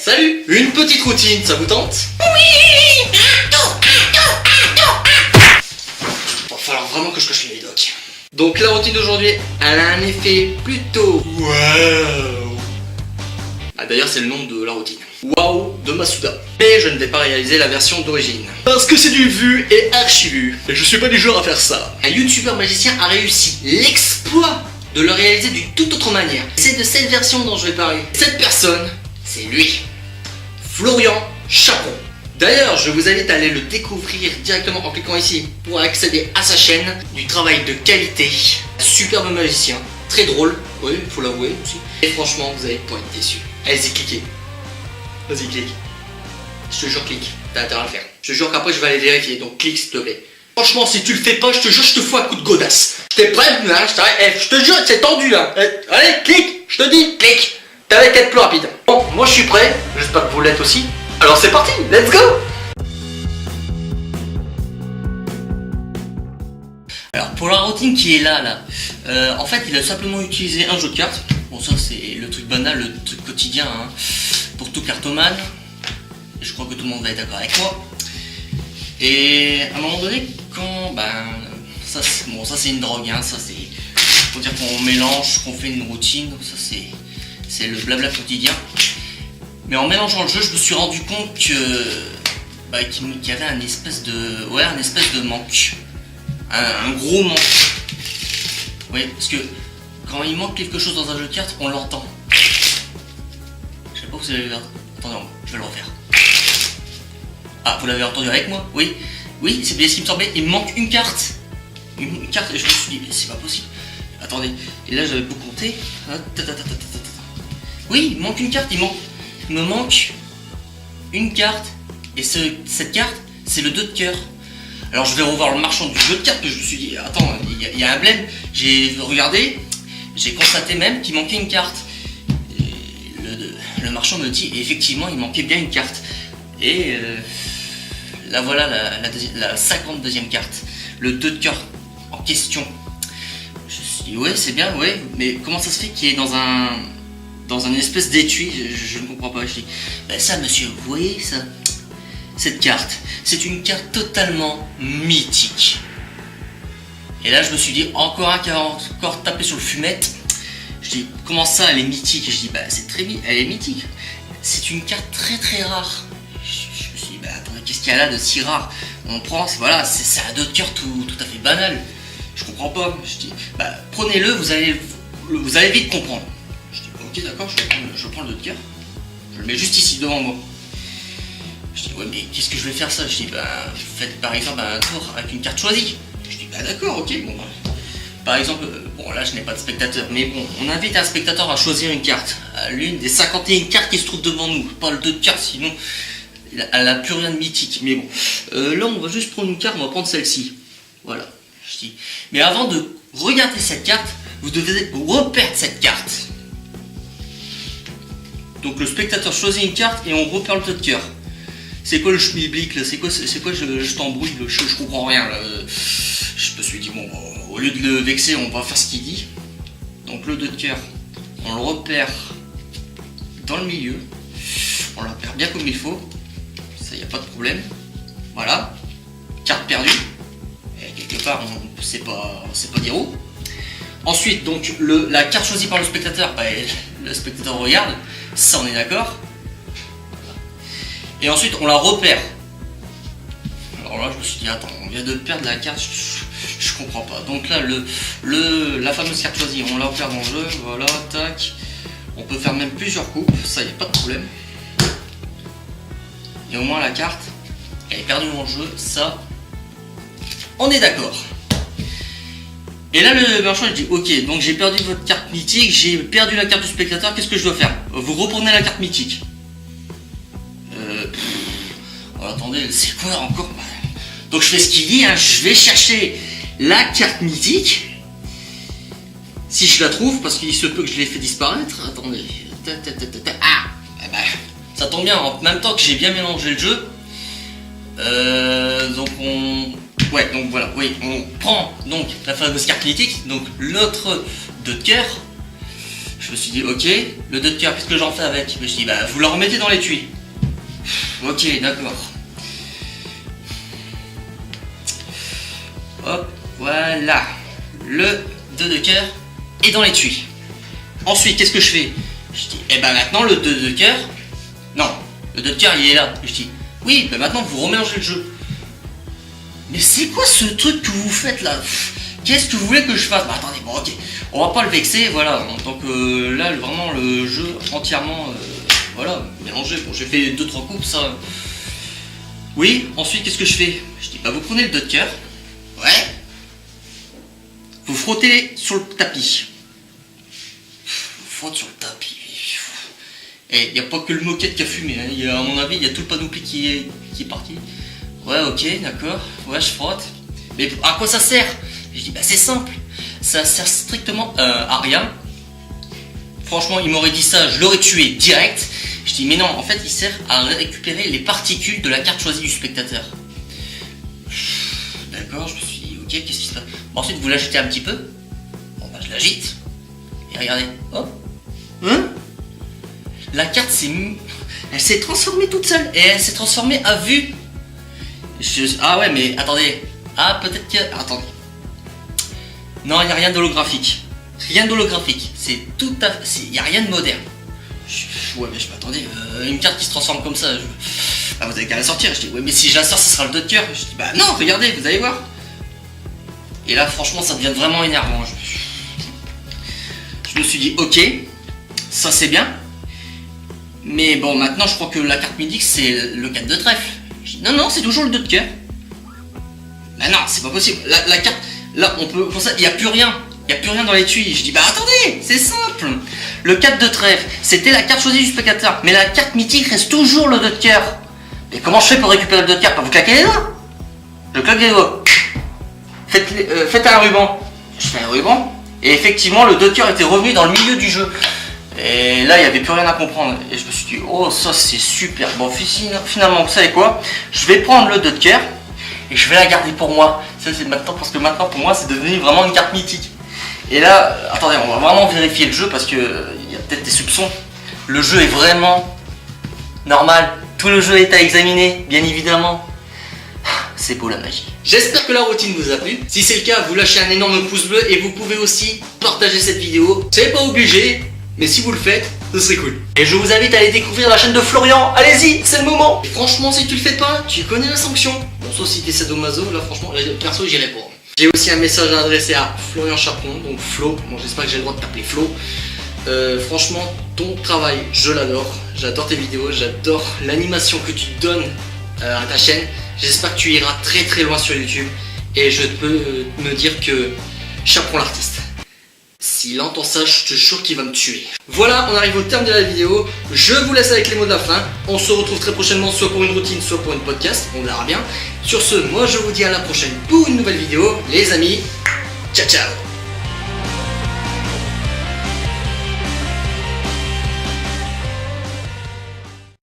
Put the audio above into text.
salut! Une petite routine, ça vous tente? Oui. Va falloir vraiment que je coche les docs. Donc la routine d'aujourd'hui, elle a un effet plutôt waouh. Ah d'ailleurs c'est le nom de la routine. Waouh de Masuda. Mais je ne vais pas réaliser la version d'origine. Parce que c'est du vu et archi vu. Et je suis pas du genre à faire ça. Un youtubeur magicien a réussi l'exploit de le réaliser d'une toute autre manière. C'est de cette version dont je vais parler. Cette personne, c'est lui. Florian Chaperon. D'ailleurs, je vous invite à aller le découvrir directement en cliquant ici pour accéder à sa chaîne. Du travail de qualité, superbe magicien, très drôle, oui, il faut l'avouer aussi. Et franchement, vous allez pas être déçus. Allez-y, cliquez. Vas-y, clique. Je te jure, clique. T'as intérêt à le faire. Je te jure qu'après, je vais aller vérifier, donc clique s'il te plaît. Franchement, si tu le fais pas, je te jure, je te fous un coup de godasse. T'es prêt, hein, je te jure, c'est tendu là. Allez, clique, je te dis, clique. T'avais qu'à être plus rapide. Bon, moi je suis prêt, j'espère que vous l'êtes aussi. Alors c'est parti, let's go! Alors pour la routine qui est là, en fait il a simplement utilisé un jeu de cartes. Bon ça c'est le truc banal, le truc quotidien hein, pour tout cartomane. Et je crois que tout le monde va être d'accord avec moi. Et à un moment donné, quand ça c'est une drogue, hein, ça c'est faut dire qu'on mélange, qu'on fait une routine, ça c'est le blabla quotidien. Mais en mélangeant le jeu, je me suis rendu compte qu'il y avait un espèce de manque. Un gros manque. Oui, parce que quand il manque quelque chose dans un jeu de cartes, on l'entend. Je sais pas si vous avez vu. Attendez, je vais le refaire. Ah, vous l'avez entendu avec moi? Oui. Oui, c'est bien ce qui me semblait. Il me manque une carte. Une carte, et je me suis dit, c'est pas possible. Attendez, et là j'avais beau compter. Oui, il me manque une carte, il me manque une carte. Et cette carte, c'est le 2 de cœur. Alors je vais revoir le marchand du jeu de cartes, parce que je me suis dit, attends, il y a un blême. J'ai regardé, j'ai constaté même qu'il manquait une carte. Et le marchand me dit, effectivement, il manquait bien une carte. Et là voilà la 52e carte. Le 2 de cœur en question. Je me suis dit, ouais, c'est bien, ouais, mais comment ça se fait qu'il est dans un espèce d'étui, je ne comprends pas. Je dis, ben ça monsieur, vous voyez ça? Cette carte, c'est une carte totalement mythique. Et là je me suis dit, encore un qui a encore tapé sur le fumette. Je dis, comment ça elle est mythique? Et je dis, bah c'est elle est mythique. C'est une carte très très rare. Je me suis dit, bah attendez, qu'est-ce qu'il y a là de si rare? On prend, voilà, c'est un 2 de cœur tout à fait banal. Je comprends pas. Je dis, bah prenez-le, vous allez vite comprendre. Je dis, ok d'accord, je prends le 2 de cœur. Je le mets juste ici devant moi. Je dis, ouais mais qu'est-ce que je vais faire ça? Je dis, bah faites par exemple un tour avec une carte choisie. Je dis, bah d'accord, ok, bon. Par exemple, bon là je n'ai pas de spectateur, mais bon, on invite un spectateur à choisir une carte. L'une des 51 cartes qui se trouvent devant nous. Pas le 2 de carte, sinon elle n'a plus rien de mythique. Mais bon, là on va juste prendre une carte, on va prendre celle-ci. Voilà. Je dis, mais avant de regarder cette carte, vous devez reperdre cette carte. Donc le spectateur choisit une carte et on repère le 2 de cœur. C'est quoi le schmilblick là? C'est quoi je t'embrouille, je comprends rien là. Je me suis dit bon, au lieu de le vexer, on va faire ce qu'il dit. Donc le 2 de cœur, on le repère dans le milieu. On le repère bien comme il faut. Ça y a pas de problème. Voilà. Carte perdue. Et quelque part, on sait pas dire où. Ensuite, donc la carte choisie par le spectateur, le spectateur regarde. Ça on est d'accord. Et ensuite on la repère. Alors là je me suis dit attends, on vient de perdre la carte, je comprends pas. Donc là la fameuse carte choisie, on la repère dans le jeu, voilà, tac. On peut faire même plusieurs coupes, ça y a pas de problème. Et au moins la carte, elle est perdue dans le jeu, ça, on est d'accord. Et là le marchand il dit ok, donc j'ai perdu votre carte mythique, j'ai perdu la carte du spectateur, qu'est-ce que je dois faire? Vous reprenez la carte mythique. Attendez, c'est quoi encore? Donc je fais ce qu'il dit, hein, je vais chercher la carte mythique. Si je la trouve, parce qu'il se peut que je l'ai fait disparaître. Attendez. Ah, ça tombe bien, en même temps que j'ai bien mélangé le jeu. Donc voilà, oui, on prend donc la fameuse carte mythique, donc l'autre 2 de cœur. Je me suis dit ok, le 2 de cœur, qu'est-ce que j'en fais avec? Je me suis dit bah vous la remettez dans l'étui. Ok, d'accord. Hop, voilà. Le 2 de cœur est dans l'étui. Ensuite, qu'est-ce que je fais? Je dis, eh ben maintenant le 2 de cœur. Non, le 2 de cœur il est là. Je dis, oui, ben maintenant vous remélangez le jeu. Mais c'est quoi ce truc que vous faites là? Qu'est-ce que vous voulez que je fasse? Bah attendez, bon ok, on va pas le vexer, voilà. En tant que là, vraiment le jeu entièrement, voilà, mélangé. Bon, j'ai fait 2-3 coupes, ça. Oui, ensuite qu'est-ce que je fais? Je dis, bah vous prenez le 2 de cœur. Ouais. Vous frottez sur le tapis. Frotte sur le tapis. Et il n'y a pas que le moquette qui a fumé, hein. Y a, à mon avis, il y a tout le panoplie qui est parti. Ouais, ok, d'accord. Ouais, je frotte. Mais à quoi ça sert? Je dis, bah c'est simple. Ça sert strictement à rien. Franchement, il m'aurait dit ça, je l'aurais tué direct. Je dis, mais non, en fait, il sert à récupérer les particules de la carte choisie du spectateur. D'accord, je me suis dit, ok, qu'est-ce qui se passe? Bon, ensuite, vous l'agitez un petit peu. Bon, bah, je l'agite. Et regardez, hop. Hein? La carte elle s'est transformée toute seule. Et elle s'est transformée à vue. Ah ouais, mais attendez. Ah, peut-être que... Attendez. Non, il n'y a rien d'holographique. Rien d'holographique. C'est tout à... Il n'y a rien de moderne. Ouais, mais je m'attendais. Une carte qui se transforme comme ça. Ah, vous avez qu'à la sortir. Je dis, ouais, mais si je la sors, ce sera le 2 de cœur. Je dis, bah non, regardez, vous allez voir. Et là, franchement, ça devient vraiment énervant. Je me suis dit, ok, ça c'est bien. Mais bon, maintenant, je crois que la carte midi, c'est le 4 de trèfle. Je dis, non, non, c'est toujours le 2 de cœur. Bah non, c'est pas possible. La carte, là, on peut... Pour ça, il n'y a plus rien. Il n'y a plus rien dans l'étui. Je dis, bah attendez, c'est simple. Le 4 de trèfle, c'était la carte choisie du spectateur. Mais la carte mythique reste toujours le 2 de cœur. Mais comment je fais pour récupérer le 2 de cœur? Pas vous claquer les doigts. Je claque les doigts. Faites un ruban. Je fais un ruban. Et effectivement, le 2 de cœur était revenu dans le milieu du jeu. Et là, il n'y avait plus rien à comprendre. Et je me suis dit, oh, ça c'est super. Bon, finalement, vous savez quoi? Je vais prendre le 2 de cœur et je vais la garder pour moi. Ça, c'est maintenant, parce que maintenant, pour moi, c'est devenu vraiment une carte mythique. Et là, attendez, on va vraiment vérifier le jeu parce qu'il y a peut-être des soupçons. Le jeu est vraiment normal. Tout le jeu est à examiner, bien évidemment. C'est beau la magie. J'espère que la routine vous a plu. Si c'est le cas, vous lâchez un énorme pouce bleu et vous pouvez aussi partager cette vidéo. C'est pas obligé, mais si vous le faites, ce serait cool. Et je vous invite à aller découvrir la chaîne de Florian. Allez-y, c'est le moment. Et franchement, si tu le fais pas, tu connais la sanction. Bon, sauf si t'es sadomaso, là franchement, perso, j'irai pas. J'ai aussi un message à adresser à Florian Chaperon, donc Flo. Bon, j'espère que j'ai le droit de t'appeler Flo. Franchement, ton travail, je l'adore. J'adore tes vidéos, j'adore l'animation que tu donnes à ta chaîne. J'espère que tu iras très très loin sur YouTube. Et je peux me dire que Chaperon l'artiste. S'il entend ça, je te jure qu'il va me tuer. Voilà, on arrive au terme de la vidéo. Je vous laisse avec les mots de la fin. On se retrouve très prochainement, soit pour une routine, soit pour une podcast. On verra bien. Sur ce, moi je vous dis à la prochaine pour une nouvelle vidéo. Les amis, ciao ciao.